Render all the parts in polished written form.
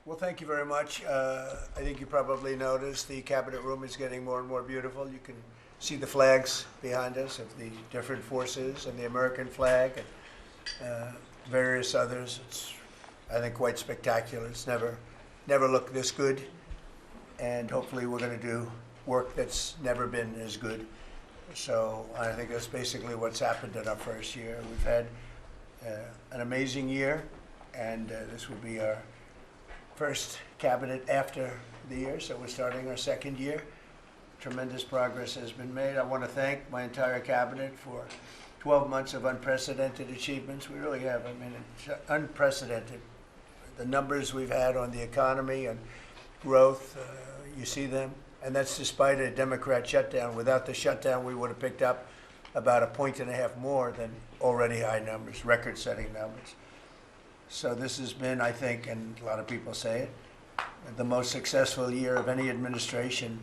Well, thank you very much. I think you probably noticed the cabinet room is getting more and more beautiful. You can see the flags behind us of the different forces and the American flag and various others. It's, I think, quite spectacular. It's never looked this good, and hopefully we're going to do work that's never been as good. So I think that's basically what's happened in our first year. We've had an amazing year, and this will be our first cabinet after the year, so we're starting our second year. Tremendous progress has been made. I want to thank my entire cabinet for 12 months of unprecedented achievements. We really have. I mean, it's unprecedented. The numbers we've had on the economy and growth, you see them. And that's despite a Democrat shutdown. Without the shutdown, we would have picked up about 1.5 points more than already high numbers, record-setting numbers. So this has been, I think, and a lot of people say it, the most successful year of any administration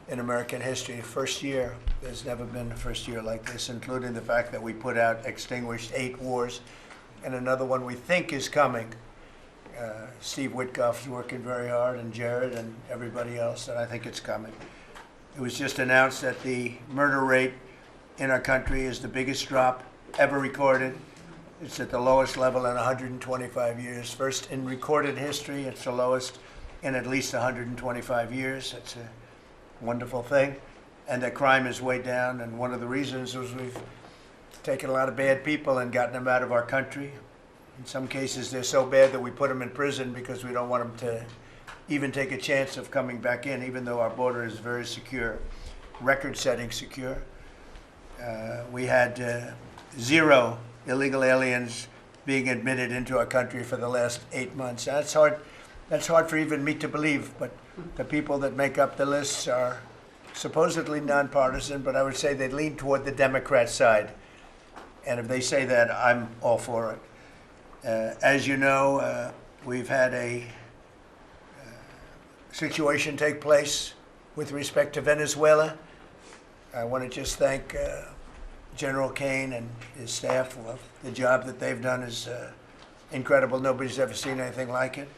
in American history. First year, there's never been a first year like this, including the fact that we put out, extinguished 8 wars, and another one we think is coming. Steve Witkoff's working very hard, and Jared and everybody else, and I think it's coming. It was just announced that the murder rate in our country is the biggest drop ever recorded. It's at the lowest level in 125 years. First in recorded history, it's the lowest in at least 125 years. It's a wonderful thing. And that crime is way down, and one of the reasons is we've taken a lot of bad people and gotten them out of our country. In some cases, they're so bad that we put them in prison because we don't want them to even take a chance of coming back in, even though our border is very secure, record-setting secure. We had 0 illegal aliens being admitted into our country for the last 8 months. That's hard for even me to believe, but the people that make up the lists are supposedly nonpartisan, but I would say they lean toward the Democrat side. And if they say that, I'm all for it. As you know, we've had a situation take place with respect to Venezuela. I want to just thank General Kane and his staff. Well, the job that they've done is incredible. Nobody's ever seen anything like it.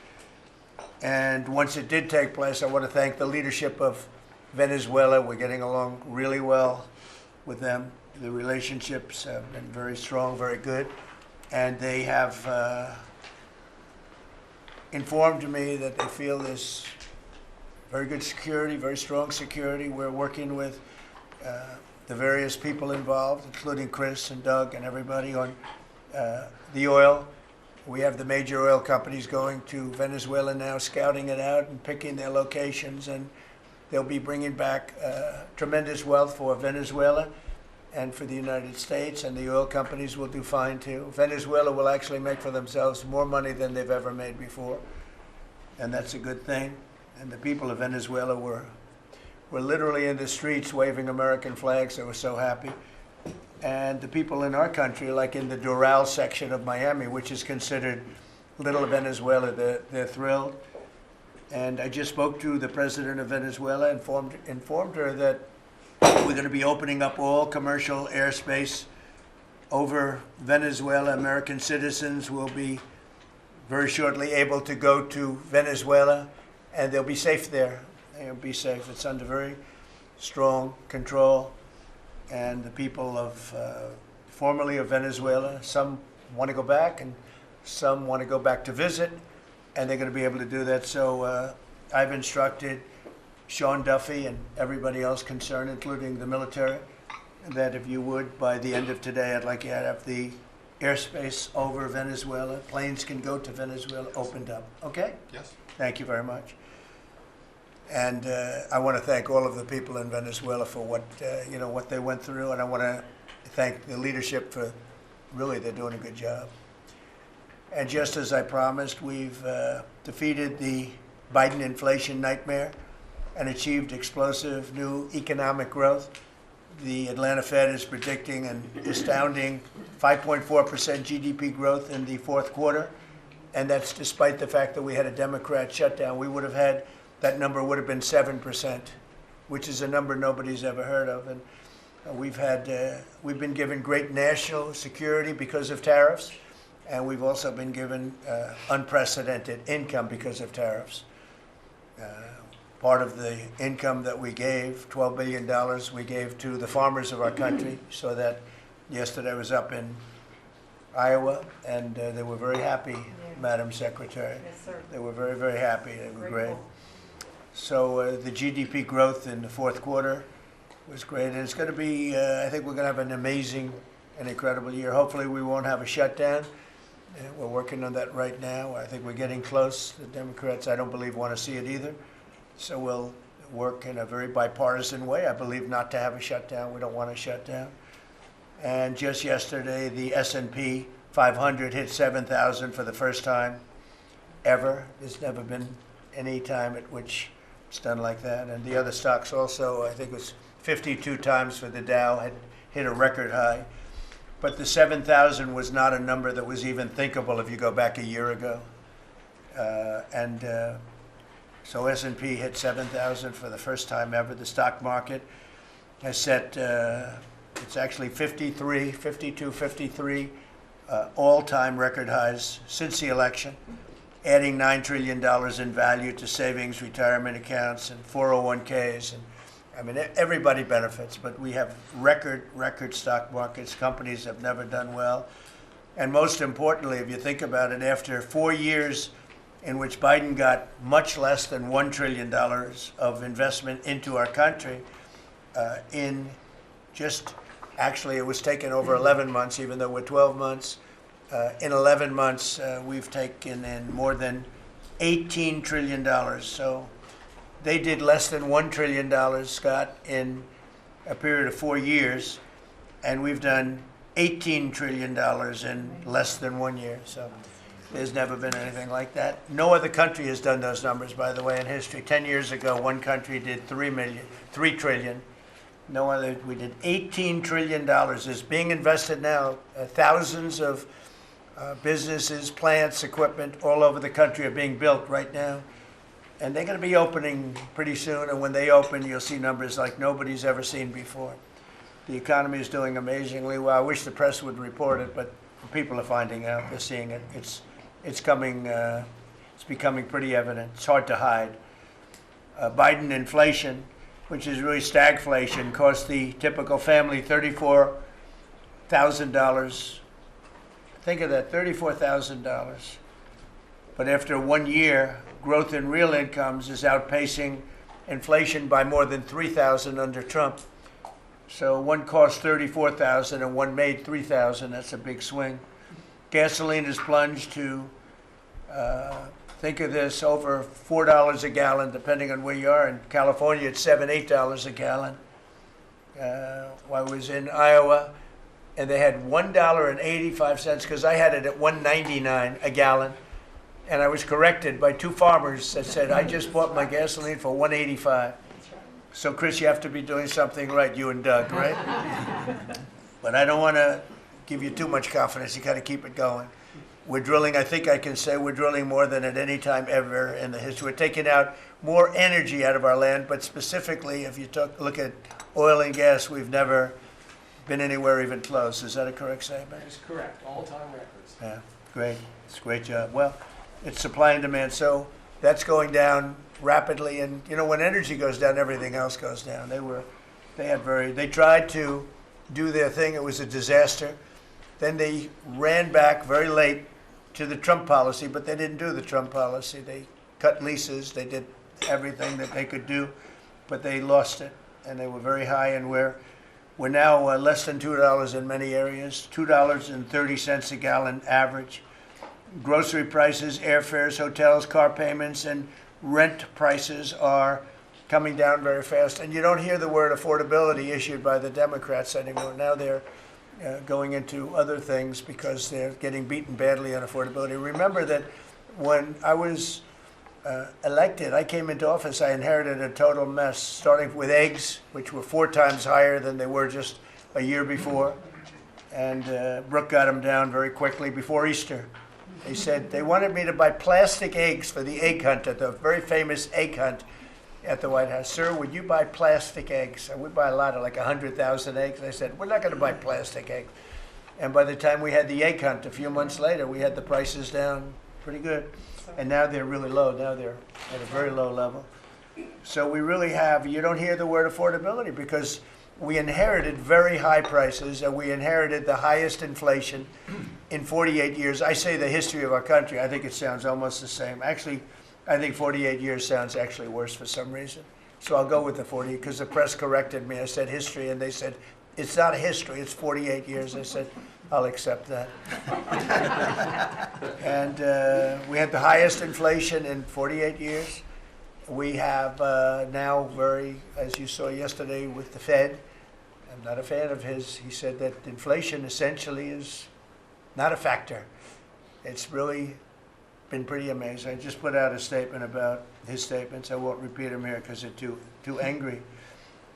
And once it did take place, I want to thank the leadership of Venezuela. We're getting along really well with them. The relationships have been very strong, very good. And they have informed me that they feel there's very good security, very strong security. We're working with the various people involved, including Chris and Doug and everybody on the oil. We have the major oil companies going to Venezuela now, scouting it out and picking their locations, and they'll be bringing back tremendous wealth for Venezuela and for the United States, and the oil companies will do fine too. Venezuela will actually make for themselves more money than they've ever made before, and that's a good thing. And the people of Venezuela were literally in the streets waving American flags. They were so happy. And the people in our country, like in the Doral section of Miami, which is considered Little Venezuela, they're thrilled. And I just spoke to the president of Venezuela, informed her that we're going to be opening up all commercial airspace over Venezuela. American citizens will be very shortly able to go to Venezuela, and they'll be safe there. They'll be safe. It's under very strong control. And the people of formerly of Venezuela, some want to go back and some want to go back to visit, and they're going to be able to do that. So I've instructed Sean Duffy and everybody else concerned, including the military, that if you would, by the end of today, I'd like you to have the airspace over Venezuela. Planes can go to Venezuela opened up. Okay? Yes. Thank you very much. And I want to thank all of the people in Venezuela for what what they went through, and I want to thank the leadership for really they're doing a good job. And just as I promised, we've defeated the Biden inflation nightmare and achieved explosive new economic growth. The Atlanta Fed is predicting an astounding 5.4% GDP growth in the fourth quarter, and that's despite the fact that we had a Democrat shutdown. We would have had that number would have been 7%, which is a number nobody's ever heard of. And we've been given great national security because of tariffs. and we've also been given unprecedented income because of tariffs. Part of the income that we gave, $12 billion, we gave to the farmers of our country, so that yesterday I was up in Iowa, and they were very happy, Madam Secretary. Yes, sir. They were very, very happy. They were great. Grateful. So the GDP growth in the fourth quarter was great, and it's going to be, I think we're going to have an amazing and incredible year. Hopefully we won't have a shutdown. We're working on that right now. I think we're getting close. The Democrats, I don't believe, want to see it either. So we'll work in a very bipartisan way. I believe not to have a shutdown. We don't want a shutdown. And just yesterday, the S&P 500 hit 7,000 for the first time ever. There's never been any time at which it's done like that. And the other stocks also, I think it was 52 times for the Dow, had hit a record high. But the 7,000 was not a number that was even thinkable if you go back a year ago. So S&P hit 7,000 for the first time ever. The stock market has set, it's actually 53 all-time record highs since the election, adding $9 trillion in value to savings, retirement accounts, and 401ks. And I mean, everybody benefits, but we have record stock markets. Companies have never done well. And most importantly, if you think about it, after 4 years in which Biden got much less than $1 trillion of investment into our country, in just, actually it was taken over 11 months, even though we're 12 months. In 11 months, we've taken in more than $18 trillion. So they did less than $1 trillion, Scott, in a period of 4 years, and we've done $18 trillion in less than 1 year. So there's never been anything like that. No other country has done those numbers, by the way, in history. 10 years ago, one country did $3 trillion. No other, we did $18 trillion is being invested now. Thousands of businesses, plants, equipment all over the country are being built right now. And they're going to be opening pretty soon. And when they open, you'll see numbers like nobody's ever seen before. The economy is doing amazingly well. I wish the press would report it, but people are finding out. They're seeing it. It's coming. It's becoming pretty evident. It's hard to hide. Biden inflation, which is really stagflation, cost the typical family $34,000. Think of that, $34,000. But after 1 year, growth in real incomes is outpacing inflation by more than $3,000 under Trump. So one cost $34,000 and one made $3,000. That's a big swing. Gasoline has plunged to, think of this, over $4 a gallon, depending on where you are. In California, it's $7, $8 a gallon. While I was in Iowa, and they had $1.85, because I had it at $1.99 a gallon. And I was corrected by two farmers that said, I just bought my gasoline for $1.85. So, Chris, you have to be doing something right, you and Doug, right? But I don't want to give you too much confidence. You got to keep it going. We're drilling, I think I can say we're drilling more than at any time ever in the history. We're taking out more energy out of our land, but specifically, if you look at oil and gas, we've never been anywhere even close. Is that a correct statement? That is correct. All-time records. Yeah, great. It's a great job. Well, it's supply and demand, so that's going down rapidly. And you know, when energy goes down, everything else goes down. They tried to do their thing. It was a disaster. Then they ran back very late to the Trump policy, but they didn't do the Trump policy. They cut leases. They did everything that they could do, but they lost it, and they were very high. And we're now less than $2 in many areas, $2.30 a gallon average. Grocery prices, airfares, hotels, car payments, and rent prices are coming down very fast. And you don't hear the word affordability issued by the Democrats anymore. Now they're going into other things because they're getting beaten badly on affordability. Remember that when I was elected, I came into office, I inherited a total mess, starting with eggs, which were 4 times higher than they were just a year before. And Brooke got them down very quickly before Easter. They said they wanted me to buy plastic eggs for the egg hunt, at the very famous egg hunt at the White House. Sir, would you buy plastic eggs? And we buy a lot, of like 100,000 eggs. I said, we're not going to buy plastic eggs. And by the time we had the egg hunt a few months later, we had the prices down pretty good. And now they're really low. Now they're at a very low level. So we really have, you don't hear the word affordability because we inherited very high prices and we inherited the highest inflation in 48 years. I say the history of our country. I think it sounds almost the same. Actually, I think 48 years sounds actually worse for some reason. So I'll go with the 40 because the press corrected me. I said history and they said, it's not history, it's 48 years. I said, I'll accept that. And we had the highest inflation in 48 years. We have now as you saw yesterday with the Fed, I'm not a fan of his, he said that inflation essentially is not a factor. It's really been pretty amazing. I just put out a statement about his statements. I won't repeat them here because they're too angry.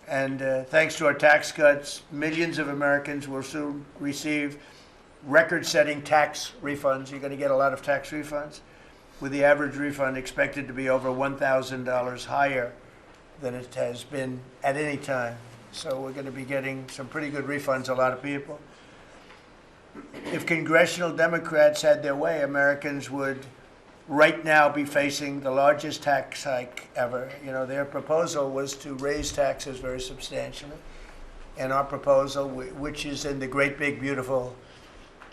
And thanks to our tax cuts, millions of Americans will soon receive record-setting tax refunds. You're going to get a lot of tax refunds, with the average refund expected to be over $1,000 higher than it has been at any time. So we're going to be getting some pretty good refunds, a lot of people. If congressional Democrats had their way, Americans would right now be facing the largest tax hike ever. You know, their proposal was to raise taxes very substantially. And our proposal, which is in the great big beautiful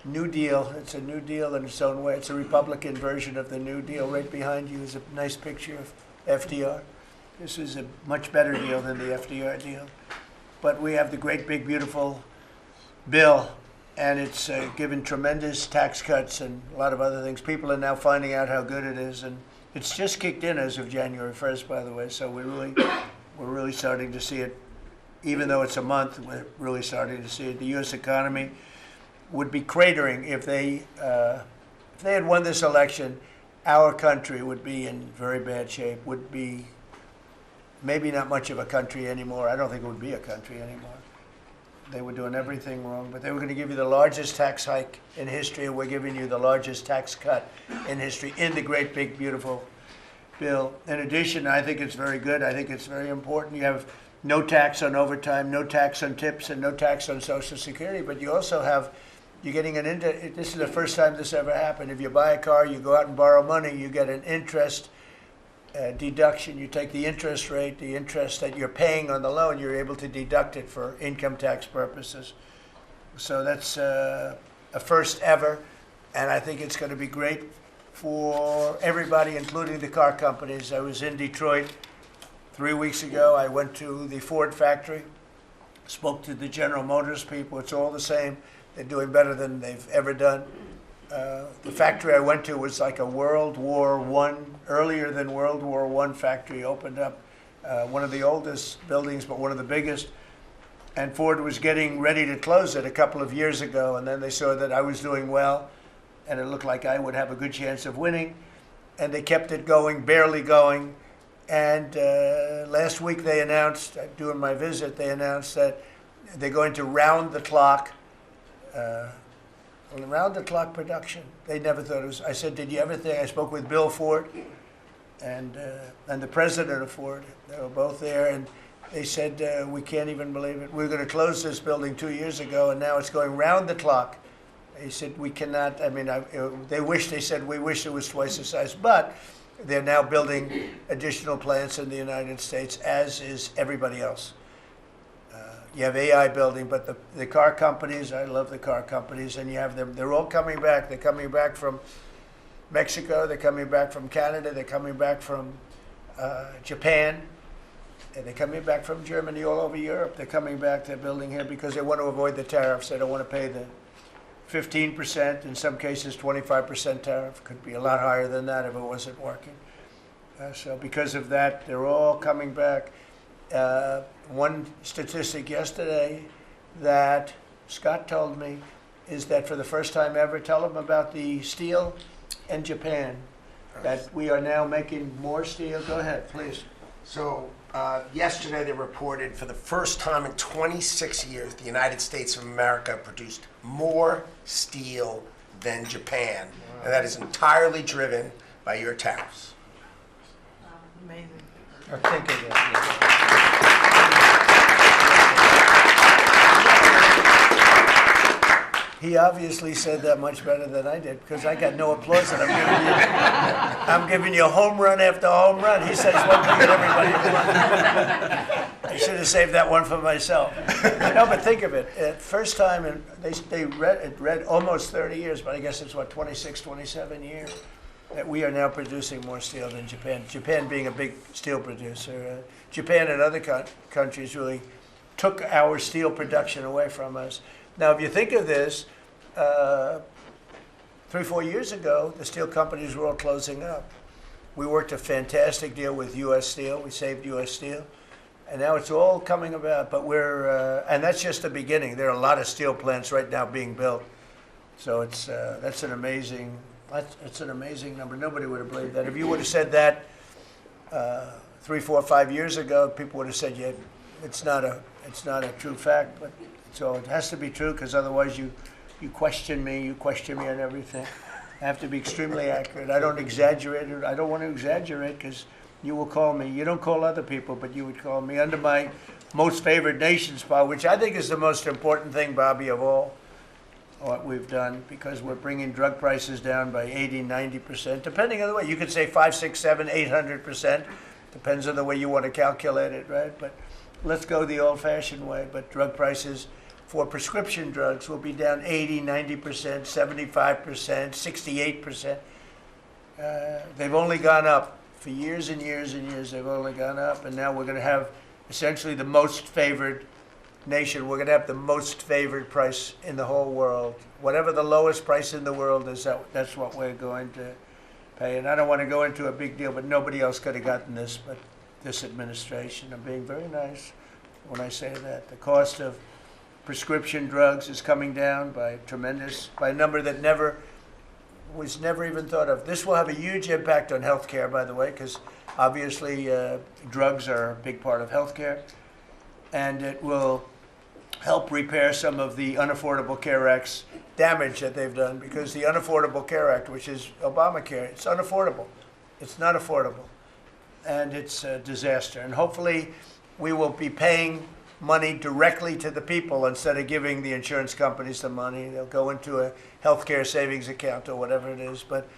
New Deal, it's a New Deal in its own way. It's a Republican version of the New Deal. Right behind you is a nice picture of FDR. This is a much better deal than the FDR deal. But we have the great big beautiful bill, and it's given tremendous tax cuts and a lot of other things. People are now finding out how good it is, and it's just kicked in as of January 1st, by the way. So we're really starting to see it. Even though it's a month, we're really starting to see it. The U.S. economy would be cratering if they had won this election. Our country would be in very bad shape. Would be maybe not much of a country anymore. I don't think it would be a country anymore. They were doing everything wrong, but they were going to give you the largest tax hike in history, and we're giving you the largest tax cut in history in the great big beautiful bill. In addition, I think it's very good. I think it's very important. You have no tax on overtime, no tax on tips, and no tax on Social Security, but you also have, you're getting this is the first time this ever happened. If you buy a car, you go out and borrow money, you get an interest deduction. You take the interest rate, the interest that you're paying on the loan, you're able to deduct it for income tax purposes. So that's a first ever, and I think it's going to be great for everybody, including the car companies. I was in Detroit 3 weeks ago. I went to the Ford factory, spoke to the General Motors people. It's all the same. They're doing better than they've ever done. The factory I went to was like a World War I, earlier than World War I factory, opened up. One of the oldest buildings, but one of the biggest. And Ford was getting ready to close it a couple of years ago, and then they saw that I was doing well, and it looked like I would have a good chance of winning. And they kept it going, barely going. And last week they announced, during my visit, they announced that they're going to round the clock production. They never thought it was. I said, did you ever think? I spoke with Bill Ford and the president of Ford. They were both there, and they said, we can't even believe it. We were going to close this building 2 years ago, and now it's going round the clock. He said, we cannot. I mean, they said, we wish it was twice the size, but they're now building additional plants in the United States, as is everybody else. You have AI building, but the car companies, I love the car companies, and you have them, they're all coming back. They're coming back from Mexico, they're coming back from Canada, they're coming back from Japan, and they're coming back from Germany, all over Europe. They're coming back, they're building here because they want to avoid the tariffs. They don't want to pay the 15%, in some cases 25% tariff. Could be a lot higher than that if it wasn't working. So because of that, they're all coming back. One statistic yesterday that Scott told me is that for the first time ever, tell them about the steel in Japan, that we are now making more steel. Go ahead, please. So yesterday they reported for the first time in 26 years, the United States of America produced more steel than Japan. Wow. And that is entirely driven by your tariffs. Wow, amazing. Think of that. He obviously said that much better than I did because I got no applause and I'm giving you home run after home run. He says one thing and everybody I should have saved that one for myself. No, but think of it. First time, and they read almost 30 years, but I guess it's what, 26, 27 years, that we are now producing more steel than Japan. Japan being a big steel producer. Japan and other countries really took our steel production away from us. Now, if you think of this, 3-4 years ago, the steel companies were all closing up. We worked a fantastic deal with U.S. Steel. We saved U.S. Steel. And now it's all coming about, but and that's just the beginning. There are a lot of steel plants right now being built. So that's an amazing number. Nobody would have believed that. If you would have said that 3, 4, 5 years ago, people would have said, yeah, it's not a true fact. But so it has to be true because otherwise you question me on everything. I have to be extremely accurate. I don't exaggerate it. I don't want to exaggerate because you will call me. You don't call other people, but you would call me under my most favored nations policy, which I think is the most important thing, Bobby, of all what we've done, because we're bringing drug prices down by 80, 90%, depending on the way. You could say 5, 6, 7, 800%. Depends on the way you want to calculate it, right? But let's go the old-fashioned way. But drug prices for prescription drugs will be down 80, 90%, 75%, 68%. They've only gone up. For years and years and years, they've only gone up, and now we're going to have essentially the most favored nation. We're going to have the most favored price in the whole world. Whatever the lowest price in the world is, that's what we're going to pay. And I don't want to go into a big deal, but nobody else could have gotten this but this administration. I'm being very nice when I say that. The cost of prescription drugs is coming down by a number that was never even thought of. This will have a huge impact on healthcare, by the way, because obviously drugs are a big part of healthcare, and it will help repair some of the Unaffordable Care Act's damage that they've done, because the Unaffordable Care Act, which is Obamacare, it's unaffordable. It's not affordable, and it's a disaster. And hopefully we will be paying money directly to the people instead of giving the insurance companies the money. They'll go into a healthcare savings account or whatever it is. But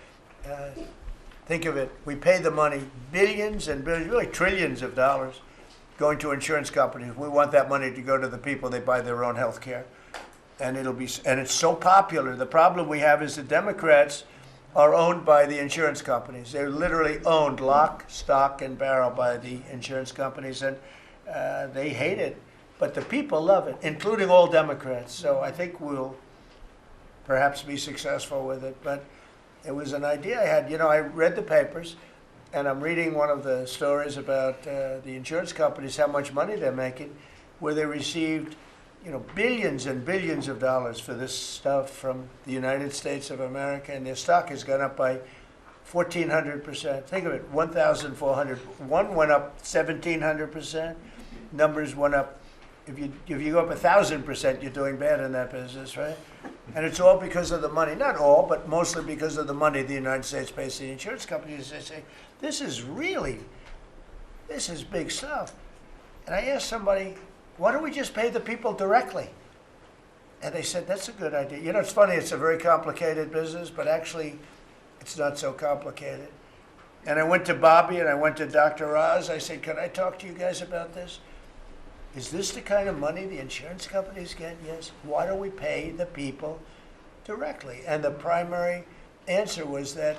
think of it. We pay the money, billions and billions, really trillions of dollars going to insurance companies. We want that money to go to the people. They buy their own healthcare. And it's so popular. The problem we have is the Democrats are owned by the insurance companies. They're literally owned lock, stock, and barrel by the insurance companies, and they hate it. But the people love it, including all Democrats. So I think we'll perhaps be successful with it. But it was an idea I had. You know, I read the papers, and I'm reading one of the stories about the insurance companies, how much money they're making, where they received, billions and billions of dollars for this stuff from the United States of America, and their stock has gone up by 1,400%. Think of it, 1,400. One went up 1,700%. Numbers went up. If you go up 1,000%, you're doing bad in that business, right? And it's all because of the money. Not all, but mostly because of the money the United States pays the insurance companies. They say, this is big stuff. And I asked somebody, why don't we just pay the people directly? And they said, that's a good idea. It's funny, it's a very complicated business, but actually it's not so complicated. And I went to Bobby and I went to Dr. Oz. I said, can I talk to you guys about this? Is this the kind of money the insurance companies get? Yes. Why don't we pay the people directly? And the primary answer was that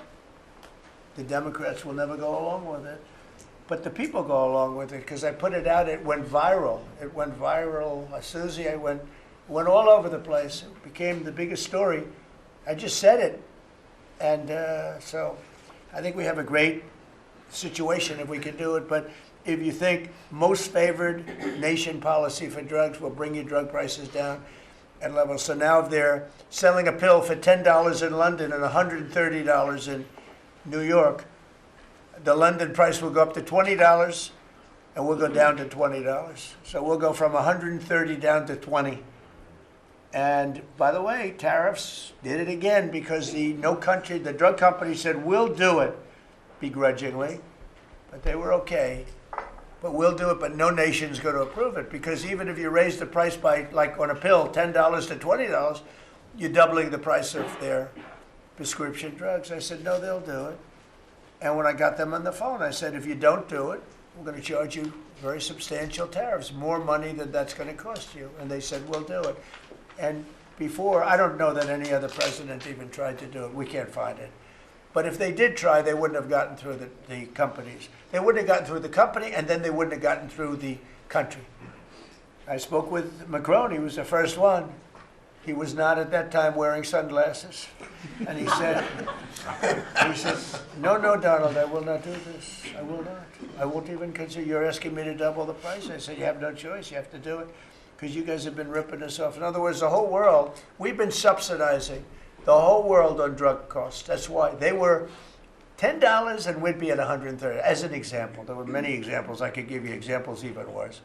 the Democrats will never go along with it. But the people go along with it because I put it out. It went viral. It went viral. Susie, I went all over the place. It became the biggest story. I just said it. And so I think we have a great situation if we can do it. But if you think most favored nation policy for drugs will bring your drug prices down at levels. So now if they're selling a pill for $10 in London and $130 in New York, the London price will go up to $20 and we'll go down to $20. So we'll go from 130 down to 20. And by the way, tariffs did it again because the drug company said, we'll do it begrudgingly, but they were okay. But we'll do it, but no nation's going to approve it because even if you raise the price by, like on a pill, $10 to $20, you're doubling the price of their prescription drugs. I said, no, they'll do it. And when I got them on the phone, I said, if you don't do it, we're going to charge you very substantial tariffs, more money than that's going to cost you. And they said, we'll do it. And before, I don't know that any other president even tried to do it. We can't find it. But if they did try, they wouldn't have gotten through the companies. They wouldn't have gotten through the company, and then they wouldn't have gotten through the country. I spoke with Macron. He was the first one. He was not at that time wearing sunglasses. And he said, no, Donald, I will not do this. I will not. I won't even consider, you're asking me to double the price. I said, you have no choice. You have to do it because you guys have been ripping us off. In other words, the whole world, we've been subsidizing the whole world on drug costs. That's why. They were $10 and we'd be at 130, as an example. There were many examples. I could give you examples even worse.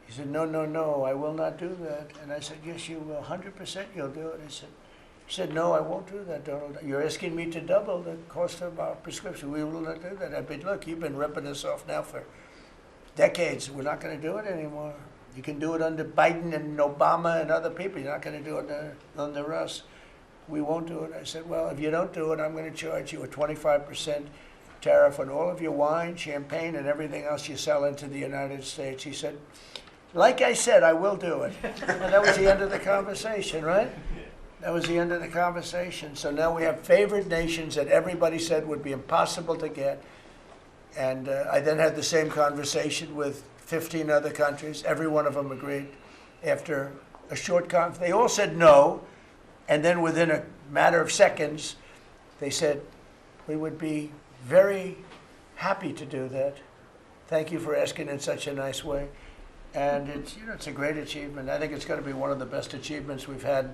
He said, no, I will not do that. And I said, yes, you will, 100% you'll do it. He said, no, I won't do that, Donald. You're asking me to double the cost of our prescription. We will not do that. I said, look, you've been ripping us off now for decades. We're not going to do it anymore. You can do it under Biden and Obama and other people. You're not going to do it under us. We won't do it. I said, well, if you don't do it, I'm going to charge you a 25% tariff on all of your wine, champagne, and everything else you sell into the United States. He said, like I said, I will do it. And that was the end of the conversation, right? That was the end of the conversation. So now we have favored nations that everybody said would be impossible to get. And I then had the same conversation with 15 other countries. Every one of them agreed. After a short conference, they all said no. And then within a matter of seconds, they said, we would be very happy to do that. Thank you for asking in such a nice way. And it's a great achievement. I think it's going to be one of the best achievements we've had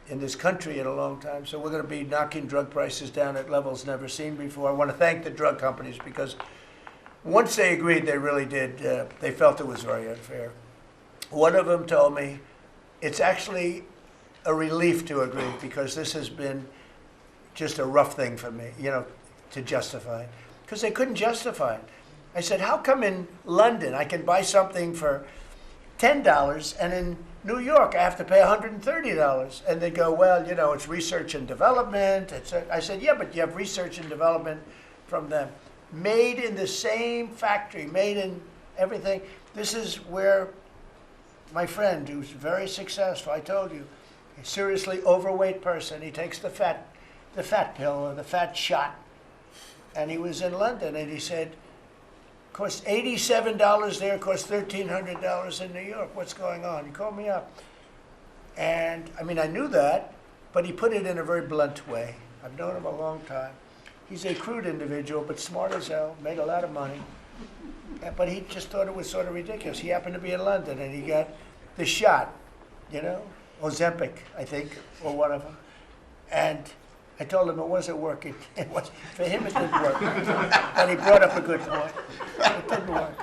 in this country in a long time. So we're going to be knocking drug prices down at levels never seen before. I want to thank the drug companies because once they agreed, they really did. They felt it was very unfair. One of them told me it's actually a relief to agree because this has been just a rough thing for me, to justify. Because they couldn't justify it. I said, how come in London I can buy something for $10 and in New York I have to pay $130? And they go, well, it's research and development. I said, yeah, but you have research and development from them. Made in the same factory, made in everything. This is where my friend, who's very successful, I told you, a seriously overweight person, he takes the fat pill or the fat shot. And he was in London and he said, cost $87 there, cost $1,300 in New York. What's going on? He called me up. And, I knew that, but he put it in a very blunt way. I've known him a long time. He's a crude individual, but smart as hell, made a lot of money. But he just thought it was sort of ridiculous. He happened to be in London, and he got the shot, Ozempic, I think, or one of them. And I told him it wasn't working. For him, it didn't work. And he brought up a good point. It didn't work.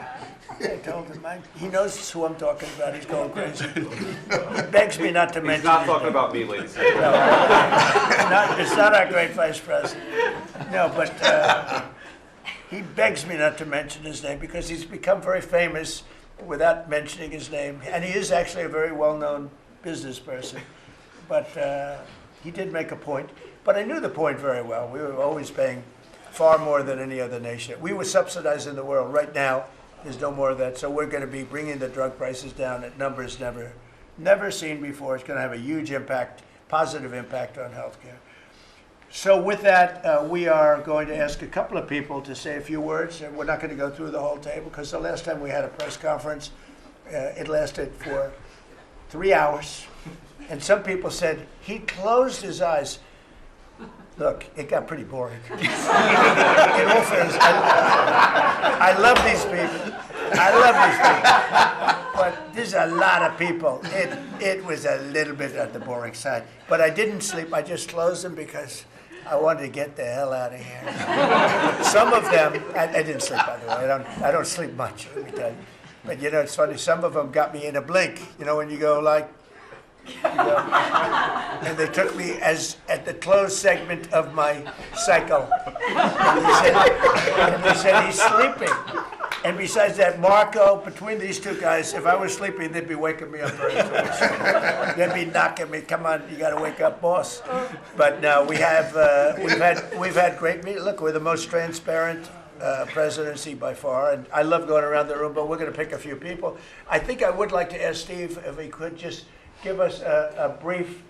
I told him, he knows who I'm talking about. He's going crazy. He begs me not to mention He's not talking about me, ladies and gentlemen. No, it's not our great vice president. No, but he begs me not to mention his name because he's become very famous without mentioning his name. And he is actually a very well-known business person. But he did make a point. But I knew the point very well. We were always paying far more than any other nation. We were subsidizing the world. Right now, there's no more of that. So we're going to be bringing the drug prices down at numbers never seen before. It's going to have a huge impact, positive impact on healthcare. So with that, we are going to ask a couple of people to say a few words. And we're not going to go through the whole table because the last time we had a press conference, it lasted for 3 hours. And some people said he closed his eyes. Look, it got pretty boring. In all fairness, I love these people. But there's a lot of people. It was a little bit on the boring side. But I didn't sleep. I just closed them because I wanted to get the hell out of here. Some of them, I didn't sleep, by the way. I don't sleep much, let me tell you. But, it's funny. Some of them got me in a blink. When you go like, and they took me at the closed segment of my cycle. And they said, he's sleeping. And besides that, Marco, between these two guys, if I was sleeping, they'd be waking me up very soon. They'd be knocking me, come on, you gotta wake up, boss. But no, we've had great meetings. Look, we're the most transparent presidency by far, and I love going around the room, but we're gonna pick a few people. I think I would like to ask Steve if he could just give us a brief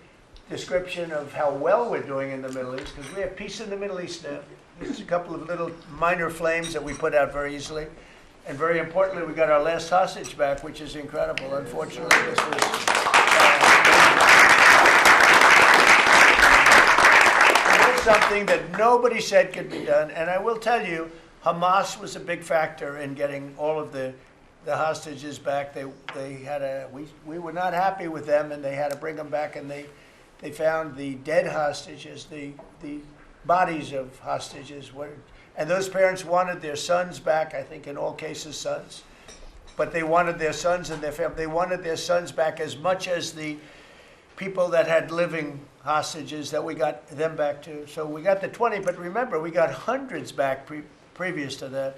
description of how well we're doing in the Middle East, because we have peace in the Middle East now. There's a couple of little minor flames that we put out very easily. And very importantly, we got our last hostage back, which is incredible. Unfortunately, this was something that nobody said could be done. And I will tell you, Hamas was a big factor in getting all of the hostages back. We were not happy with them, and they had to bring them back. And they found the dead hostages, the bodies of hostages were. And those parents wanted their sons back, I think in all cases sons. But they wanted their sons and their family. They wanted their sons back as much as the people that had living hostages that we got them back to. So we got the 20, but remember, we got hundreds back previous to that.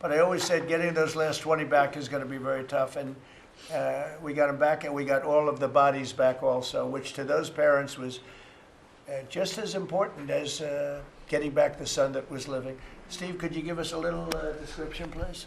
But I always said getting those last 20 back is going to be very tough. And we got them back, and we got all of the bodies back also, which to those parents was just as important as getting back the son that was living. Steve, could you give us a little description, please?